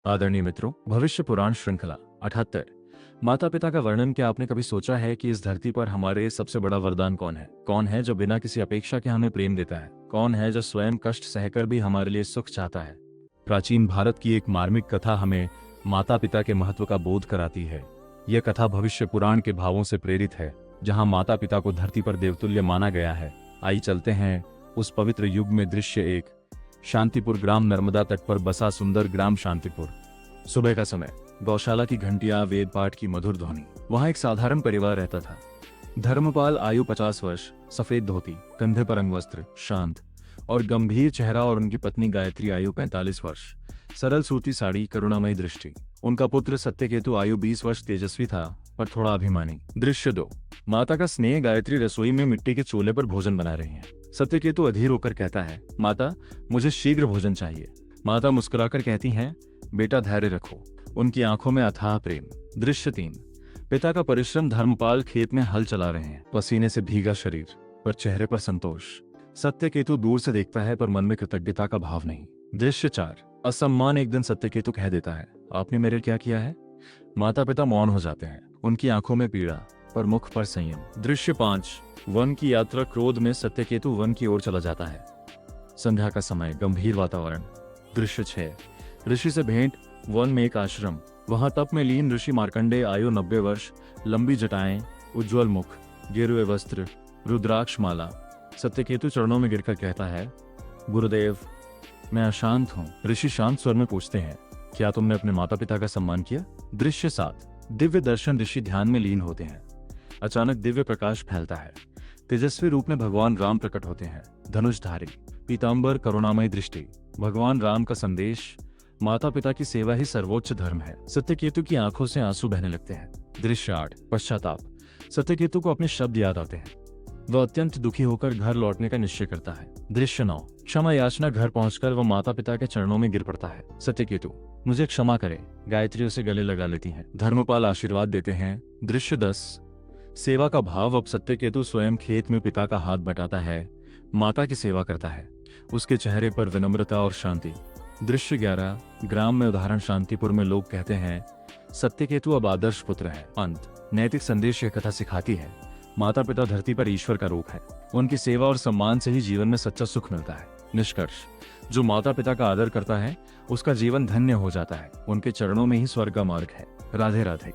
आदरणीय मित्रों, भविष्य पुराण श्रृंखला 78। माता पिता का वर्णन। क्या आपने कभी सोचा है कि इस धरती पर हमारे सबसे बड़ा वरदान कौन है? कौन है जो बिना किसी अपेक्षा के हमें प्रेम देता है? कौन है जो स्वयं कष्ट सहकर भी हमारे लिए सुख चाहता है? प्राचीन भारत की एक मार्मिक कथा हमें माता पिता के महत्व का बोध कराती है। यह कथा भविष्य पुराण के भावों से प्रेरित है, जहाँ माता पिता को धरती पर देवतुल्य माना गया है। आइए चलते हैं उस पवित्र युग में। दृश्य 1। शांतिपुर ग्राम, नर्मदा तट पर बसा सुंदर ग्राम शांतिपुर। सुबह का समय, गौशाला की घंटियां, वेद पाठ की मधुर ध्वनि। वहां एक साधारण परिवार रहता था। धर्मपाल, आयु 50 वर्ष, सफेद धोती, कंधे पर अंगवस्त्र, शांत और गंभीर चेहरा, और उनकी पत्नी गायत्री, आयु 45 वर्ष, सरल सूती साड़ी, करुणामयी दृष्टि। उनका पुत्र सत्यकेतु, आयु 20 वर्ष, तेजस्वी था पर थोड़ा अभिमानी। दृश्य 2। माता का स्नेह। गायत्री रसोई में मिट्टी के चूल्हे पर भोजन बना रही हैं। सत्यकेतु अधीर होकर कहता है, माता, मुझे शीघ्र भोजन चाहिए। माता मुस्कुराकर कहती हैं, बेटा धैर्य रखो। उनकी आंखों में अथाह प्रेम। दृश्य 3। पिता का परिश्रम। धर्मपाल खेत में हल चला रहे हैं, पसीने से भीगा शरीर, पर चेहरे पर संतोष। सत्यकेतु दूर से देखता है, पर मन में कृतज्ञता का भाव नहीं। दृश्य 4। असम्मान। एक दिन सत्यकेतु कह देता है, आपने मेरे क्या किया है? माता पिता मौन हो जाते हैं, उनकी आंखों में पीड़ा पर मुख पर संयम। दृश्य 5। वन की यात्रा। क्रोध में सत्यकेतु वन की ओर चला जाता है। संध्या का समय, गंभीर वातावरण। दृश्य 6। ऋषि से भेंट। वन में एक आश्रम, वहां तप में लीन ऋषि मार्कंडेय, आयु 90 वर्ष, लंबी जटाएं, उज्ज्वल मुख, गेरुए वस्त्र, रुद्राक्ष माला। सत्यकेतु चरणों में गिरकर कहता है, गुरुदेव, मैं अशांत हूँ। ऋषि शांत स्वर में पूछते हैं, क्या तुमने अपने माता पिता का सम्मान किया? दृश्य 7। दिव्य दर्शन। ऋषि ध्यान में लीन होते हैं। अचानक दिव्य प्रकाश फैलता है। तेजस्वी रूप में भगवान राम प्रकट होते हैं, धनुषधारी, पीतांबर, करुणामयी दृष्टि। भगवान राम का संदेश, माता पिता की सेवा ही सर्वोच्च धर्म है। सत्यकेतु की आंखों से आंसू बहने लगते हैं। दृश्य 8। पश्चाताप। सत्यकेतु को अपने शब्द याद आते हैं। वह अत्यंत दुखी होकर घर लौटने का निश्चय करता है। दृश्य 9। क्षमा याचना। घर पहुंचकर वह माता पिता के चरणों में गिर पड़ता है। सत्यकेतु, मुझे क्षमा करे। गायत्री उसे गले लगा लेती है। धर्मपाल आशीर्वाद देते हैं। दृश्य 10। सेवा का भाव। अब सत्यकेतु स्वयं खेत में पिता का हाथ बटाता है, माता की सेवा करता है। उसके चेहरे पर विनम्रता और शांति। दृश्य 11। ग्राम में उदाहरण। शांतिपुर में लोग कहते हैं, सत्यकेतु अब आदर्श पुत्र है। अंत। नैतिक संदेश यह कथा सिखाती है, माता पिता धरती पर ईश्वर का रूप है। उनकी सेवा और सम्मान से ही जीवन में सच्चा सुख मिलता है। निष्कर्ष, जो माता पिता का आदर करता है, उसका जीवन धन्य हो जाता है। उनके चरणों में ही स्वर्ग का मार्ग है। राधे राधे।